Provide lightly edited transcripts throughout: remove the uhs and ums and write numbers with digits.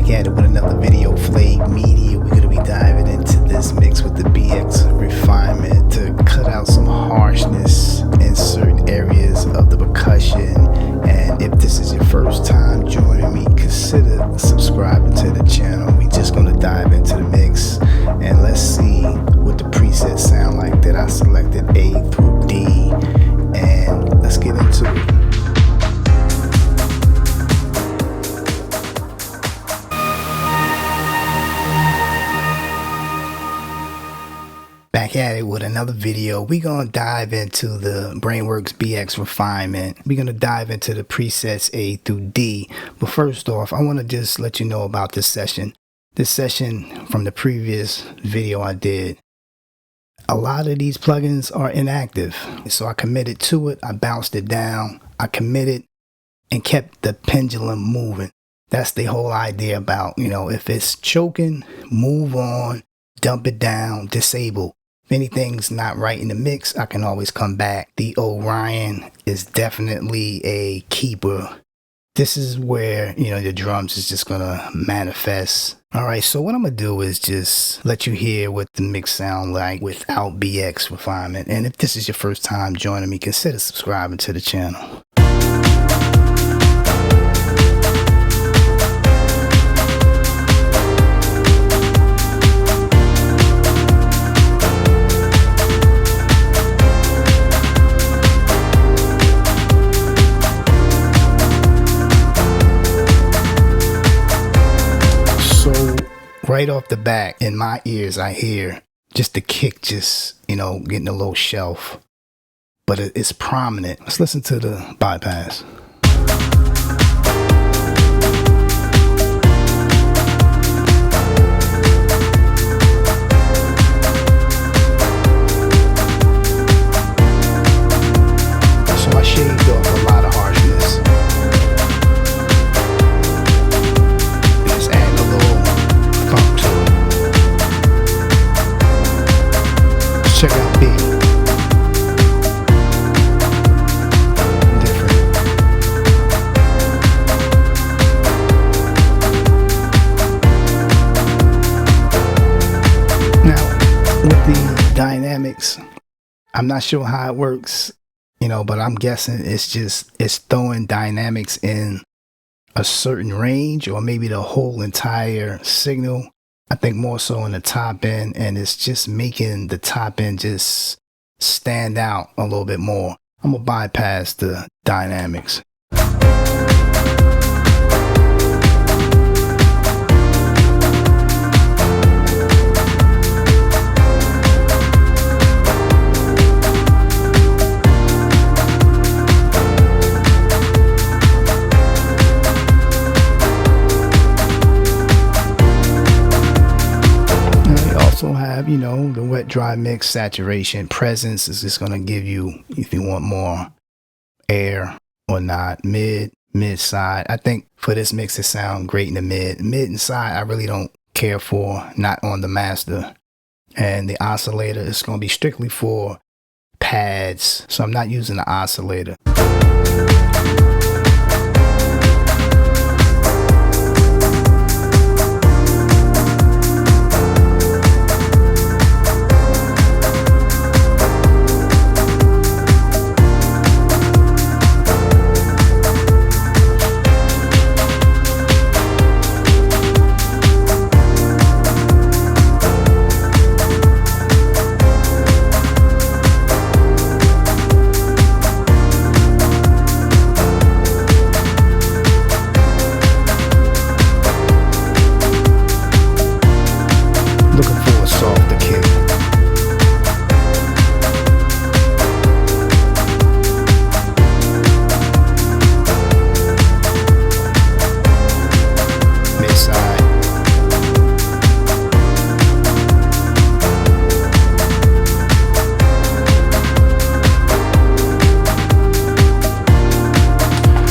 Back at it with another video, Flayed Media. We're gonna be diving into this mix with the BX Refinement to cut out some harshness in certain areas of the percussion. And if this is your first time joining me, consider subscribing to the channel. We just gonna dive into the mix and let's see what the presets sound like that I selected A through D, and let's get into it. Back at it with another video. We're gonna dive into the Brainworx BX Refinement. We're gonna dive into the presets A through D. But first off, I want to just let you know about this session. This session from the previous video I did. A lot of these plugins are inactive. So I committed to it. I bounced it down. I committed and kept the pendulum moving. That's the whole idea about, if it's choking, move on, dump it down, disable. If anything's not right in the mix, I can always come back. The Orion is definitely a keeper. This is where, the drums is just gonna manifest. All right, so what I'm gonna do is just let you hear what the mix sound like without BX Refinement. And if this is your first time joining me, consider subscribing to the channel. Right off the bat, in my ears, I hear just the kick, getting a little shelf, but it's prominent. Let's listen to the bypass. So I shaved off a lot of harshness. Check out B. Different. Now, with the dynamics, I'm not sure how it works, but I'm guessing it's throwing dynamics in a certain range or maybe the whole entire signal. I think more so in the top end, and it's just making the top end just stand out a little bit more. I'm gonna bypass the dynamics. Also have, the wet dry mix saturation. Presence is just going to give you, if you want more air or not. Mid side. I think for this mix it sounds great in the mid and side. I really don't care for, not on the master. And the oscillator is going to be strictly for pads, so I'm not using the oscillator. Looking for a softer kick. Mid-side.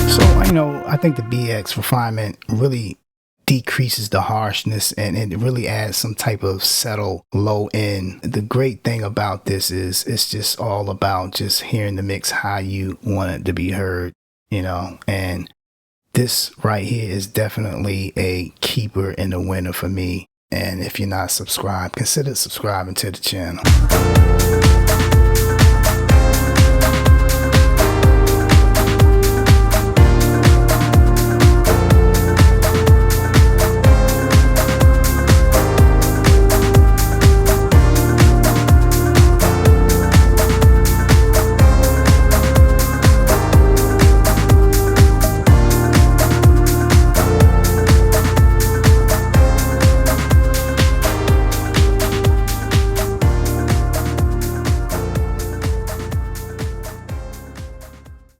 So, I think the BX Refinement really decreases the harshness and it really adds some type of settle low end. The great thing about this is it's just all about just hearing the mix how you want it to be heard, and this right here is definitely a keeper and a winner for me. And if you're not subscribed, consider subscribing to the channel.